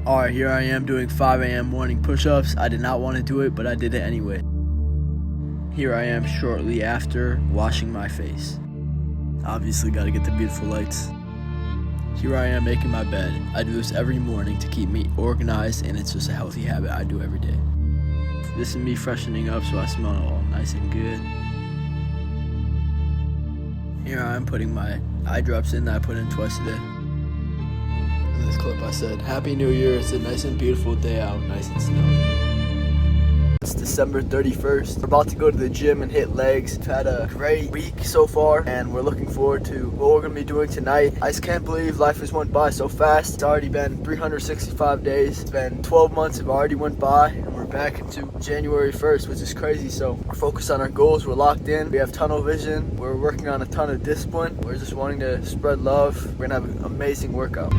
Alright, here I am doing 5 a.m. morning push-ups. I did not want to do it, but I did it anyway. Here I am shortly after washing my face. Obviously gotta get the beautiful lights. Here I am making my bed. I do this every morning to keep me organized, and it's just a healthy habit I do every day. This is me freshening up so I smell all nice and good. Here I am putting my eye drops in that I put in twice a day. In this clip I said, Happy New Year, it's a nice and beautiful day out, nice and snowy. It's December 31st. We're about to go to the gym and hit legs. We've had a great week so far, and we're looking forward to what we're gonna be doing tonight. I just can't believe life has went by so fast. It's already been 365 days. It's been 12 months have already went by, and we're back into January 1st, which is crazy. So we're focused on our goals. We're locked in. We have tunnel vision. We're working on a ton of discipline. We're just wanting to spread love. We're gonna have an amazing workout.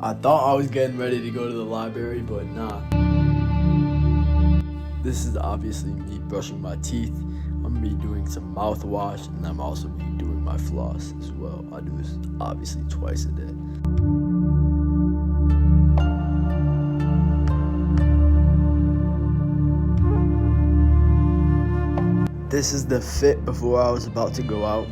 I thought I was getting ready to go to the library, but nah. This is obviously me brushing my teeth. I'm gonna be doing some mouthwash, and I'm also be doing my floss as well. I do this obviously twice a day. This is the fit before I was about to go out.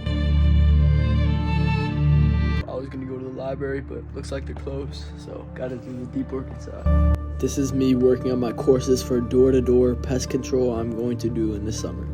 I was gonna go to the library, but looks like they're closed, so gotta do the deep work inside. This is me working on my courses for door-to-door pest control I'm going to do in the summer.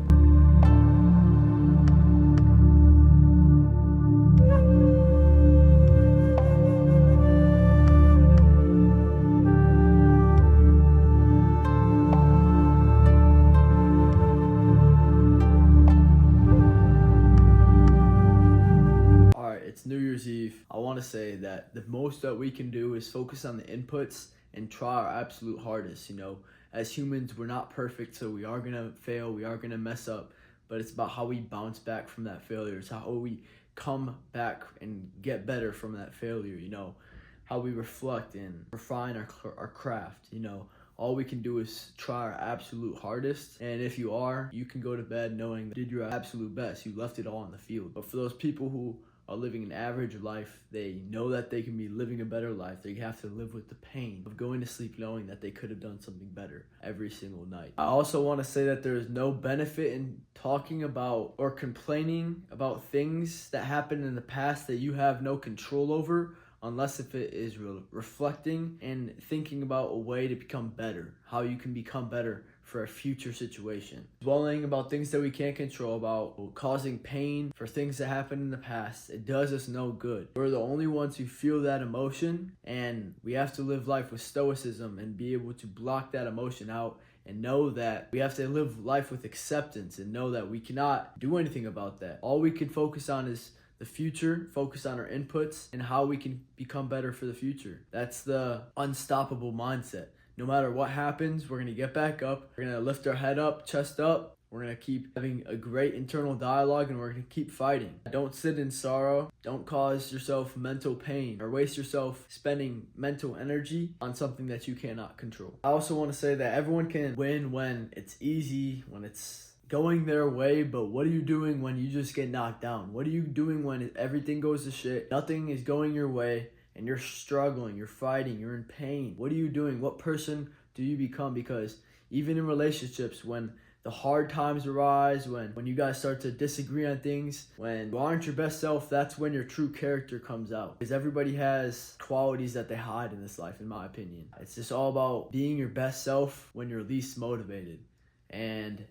It's New Year's Eve. I want to say that the most that we can do is focus on the inputs and try our absolute hardest. You know, as humans, we're not perfect, so we are going to fail, we are going to mess up, but it's about how we bounce back from that failure. It's how we come back and get better from that failure, you know, how we reflect and refine our craft, you know. All we can do is try our absolute hardest, and if you are, you can go to bed knowing that you did your absolute best. You left it all on the field. But for those people who are living an average life, they know that they can be living a better life. They have to live with the pain of going to sleep knowing that they could have done something better every single night. I also want to say that there is no benefit in talking about or complaining about things that happened in the past that you have no control over, unless if it is reflecting and thinking about a way to become better, how you can become better for a future situation. Dwelling about things that we can't control, about causing pain for things that happened in the past, it does us no good. We're the only ones who feel that emotion, and we have to live life with stoicism and be able to block that emotion out and know that we have to live life with acceptance and know that we cannot do anything about that. All we can focus on is the future, focus on our inputs and how we can become better for the future. That's the unstoppable mindset. No matter what happens, we're going to get back up. We're going to lift our head up, chest up. We're going to keep having a great internal dialogue, and we're going to keep fighting. Don't sit in sorrow. Don't cause yourself mental pain or waste yourself spending mental energy on something that you cannot control. I also want to say that everyone can win when it's easy, when it's going their way, but what are you doing when you just get knocked down? What are you doing when everything goes to shit, nothing is going your way, and you're struggling, you're fighting, you're in pain? What are you doing? What person do you become? Because even in relationships, when the hard times arise, when you guys start to disagree on things, when you aren't your best self, that's when your true character comes out. Because everybody has qualities that they hide in this life, in my opinion. It's just all about being your best self when you're least motivated, and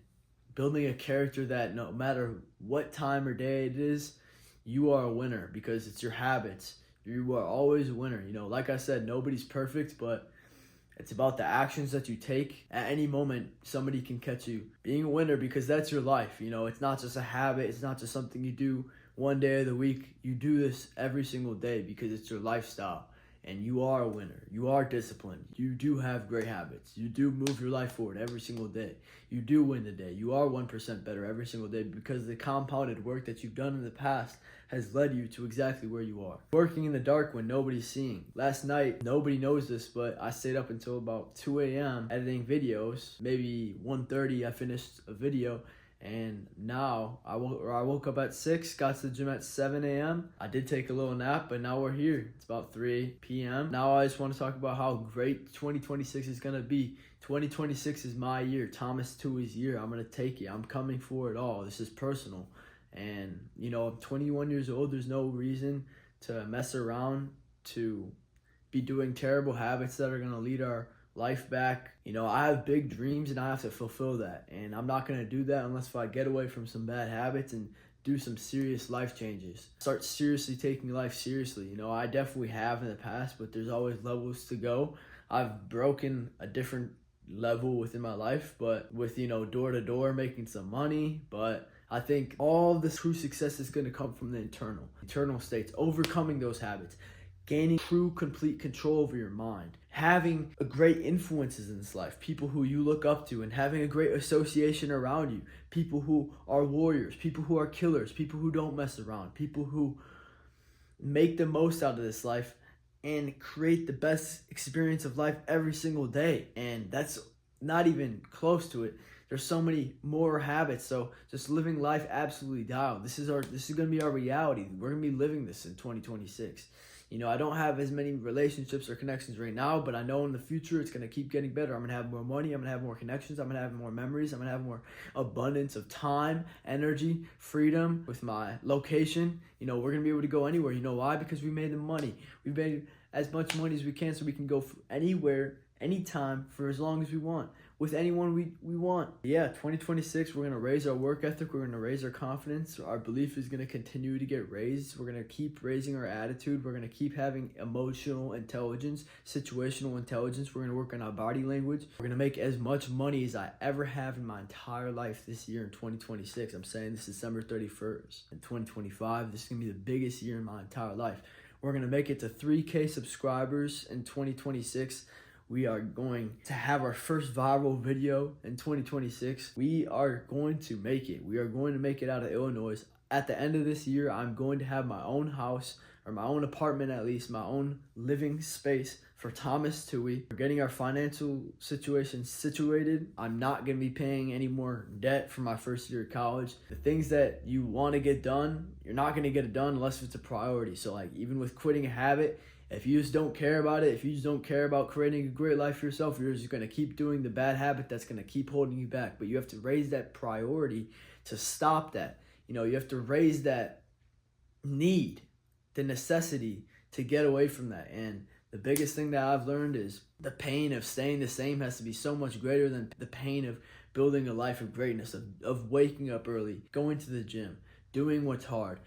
building a character that no matter what time or day it is, you are a winner because it's your habits. You are always a winner. You know, like I said, nobody's perfect, but it's about the actions that you take. At any moment, somebody can catch you being a winner, because that's your life. You know, it's not just a habit. It's not just something you do one day of the week. You do this every single day because it's your lifestyle. And you are a winner. You are disciplined. You do have great habits. You do move your life forward every single day. You do win the day. You are 1% better every single day because the compounded work that you've done in the past has led you to exactly where you are. Working in the dark when nobody's seeing. Last night, nobody knows this, but I stayed up until about 2 a.m. editing videos. Maybe 1:30 I finished a video. And now I woke up at 6, got to the gym at 7 a.m. I did take a little nap, but now we're here. It's about 3 p.m. Now I just want to talk about how great 2026 is going to be. 2026 is my year, Thomas Tui's year. I'm going to take it. I'm coming for it all. This is personal. And, you know, I'm 21 years old. There's no reason to mess around, to be doing terrible habits that are going to lead our life back. You know, I have big dreams and I have to fulfill that, and I'm not going to do that unless if I get away from some bad habits and do some serious life changes. Start seriously taking life seriously. You know, I definitely have in the past, but there's always levels to go. I've broken a different level within my life, but with, you know, door to door, making some money. But I think all the true success is going to come from the internal states, overcoming those habits, gaining true, complete control over your mind, having a great influences in this life, people who you look up to, and having a great association around you, people who are warriors, people who are killers, people who don't mess around, people who make the most out of this life and create the best experience of life every single day. And that's not even close to it. There's so many more habits. So just living life absolutely dialed. This is going to be our reality. We're going to be living this in 2026. You know, I don't have as many relationships or connections right now, but I know in the future it's going to keep getting better. I'm going to have more money. I'm going to have more connections. I'm going to have more memories. I'm going to have more abundance of time, energy, freedom with my location. You know, we're going to be able to go anywhere. You know why? Because we made the money. We made as much money as we can so we can go anywhere, anytime, for as long as we want, with anyone we want. Yeah, 2026, we're going to raise our work ethic. We're going to raise our confidence. Our belief is going to continue to get raised. We're going to keep raising our attitude. We're going to keep having emotional intelligence, situational intelligence. We're going to work on our body language. We're going to make as much money as I ever have in my entire life this year in 2026. I'm saying this December 31st. In 2025, this is going to be the biggest year in my entire life. We're going to make it to 3K subscribers in 2026. We are going to have our first viral video in 2026. We are going to make it. We are going to make it out of Illinois. At the end of this year, I'm going to have my own house, or my own apartment at least, my own living space for Thomas Tui. We're getting our financial situation situated. I'm not going to be paying any more debt for my first year of college. The things that you want to get done, you're not going to get it done unless it's a priority. So like even with quitting a habit, if you just don't care about it, if you just don't care about creating a great life for yourself, you're just going to keep doing the bad habit that's going to keep holding you back. But you have to raise that priority to stop that. You know, you have to raise that need, the necessity to get away from that. And the biggest thing that I've learned is the pain of staying the same has to be so much greater than the pain of building a life of greatness, of waking up early, going to the gym, doing what's hard,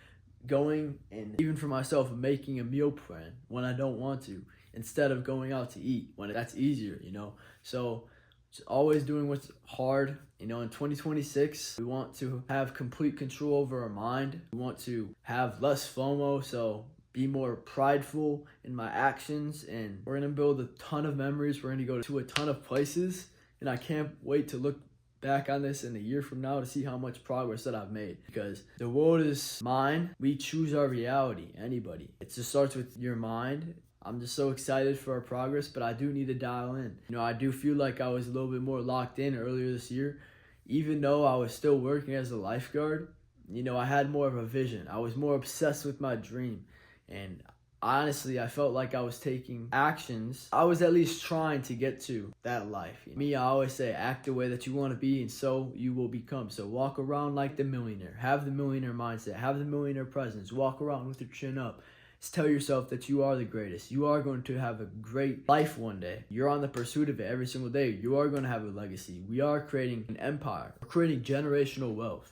going, and even for myself, making a meal plan when I don't want to, instead of going out to eat when that's easier, you know. So just always doing what's hard. You know, in 2026, we want to have complete control over our mind. We want to have less FOMO, so be more prideful in my actions. And we're going to build a ton of memories. We're going to go to a ton of places. And I can't wait to look back on this in a year from now to see how much progress that I've made, because the world is mine. We choose our reality. Anybody. It just starts with your mind. I'm just so excited for our progress, but I do need to dial in. You know, I do feel like I was a little bit more locked in earlier this year. even though I was still working as a lifeguard, I had more of a vision. I was more obsessed with my dream. And honestly, I felt like I was taking actions. I was at least trying to get to that life. Me, I always say, act the way that you want to be, and so you will become. So walk around like the millionaire. Have the millionaire mindset. Have the millionaire presence. Walk around with your chin up. Just tell yourself that you are the greatest. You are going to have a great life one day. You're on the pursuit of it every single day. You are going to have a legacy. We are creating an empire. We're creating generational wealth,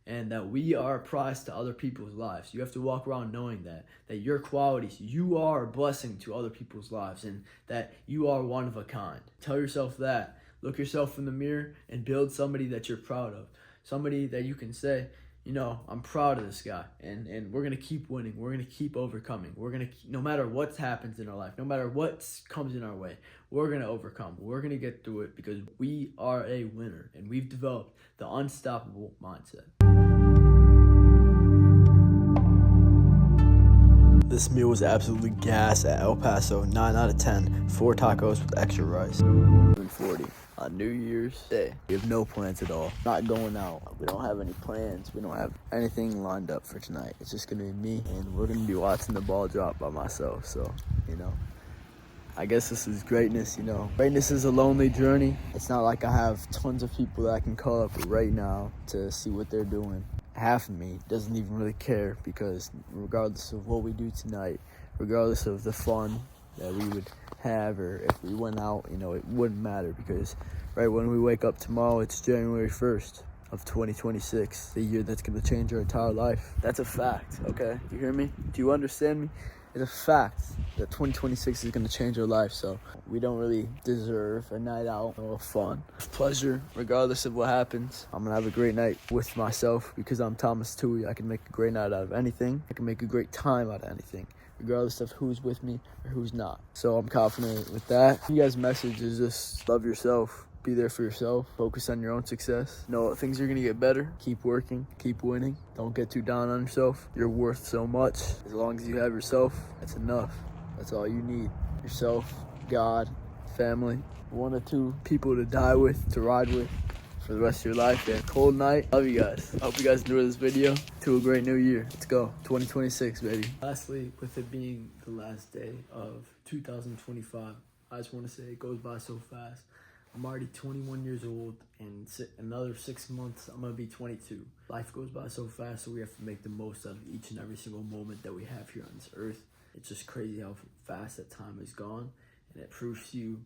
and that we are a prize to other people's lives. You have to walk around knowing that your qualities, you are a blessing to other people's lives, and that you are one of a kind. Tell yourself that. Look yourself in the mirror and build somebody that you're proud of. Somebody that you can say, I'm proud of this guy, and we're going to keep winning. We're going to keep overcoming. We're going to, no matter what happens in our life, no matter what comes in our way, we're going to overcome. We're going to get through it because we are a winner, and we've developed the unstoppable mindset. This meal was absolutely gas at El Paso, 9 out of 10, 4 tacos with extra rice. 740 on New Year's Day. We have no plans at all. Not going out. We don't have any plans. We don't have anything lined up for tonight. It's just going to be me, and we're going to be watching the ball drop by myself. So, I guess this is greatness, Greatness is a lonely journey. It's not like I have tons of people that I can call up right now to see what they're doing. Half of me doesn't even really care, because regardless of what we do tonight, regardless of the fun that we would have, or if we went out, it wouldn't matter, because right when we wake up tomorrow, it's January 1st of 2026, the year that's going to change our entire life. That's a fact, okay? You hear me? Do you understand me? It's a fact that 2026 is going to change our life, so we don't really deserve a night out or fun. Pleasure, regardless of what happens. I'm going to have a great night with myself, because I'm Thomas Tui. I can make a great night out of anything. I can make a great time out of anything, regardless of who's with me or who's not. So I'm confident with that. You guys' message is just love yourself. Be there for yourself. Focus on your own success. Know that things are going to get better. Keep working. Keep winning. Don't get too down on yourself. You're worth so much. As long as you have yourself, that's enough. That's all you need. Yourself, God, family, 1 or 2 people to die with, to ride with for the rest of your life. Yeah, cold night. Love you guys. I hope you guys enjoy this video. To a great new year. Let's go. 2026, baby. Lastly, with it being the last day of 2025, I just want to say it goes by so fast. I'm already 21 years old, and another 6 months, I'm going to be 22. Life goes by so fast, so we have to make the most out of each and every single moment that we have here on this earth. It's just crazy how fast that time is gone, and it proves to you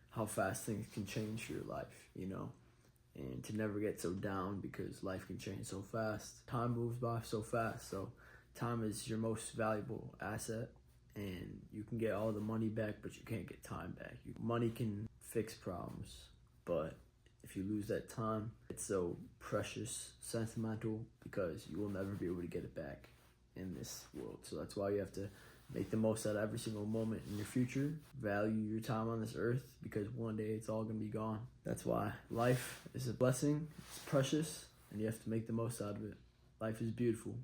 how fast things can change for your life, and to never get so down, because life can change so fast. Time moves by so fast, so time is your most valuable asset, and you can get all the money back, but you can't get time back. Money can fix problems, but if you lose that time, it's so precious, sentimental, because you will never be able to get it back in this world. So that's why you have to make the most out of every single moment in your future. Value your time on this earth, because one day it's all gonna be gone. That's why life is a blessing, it's precious, and you have to make the most out of it. Life is beautiful.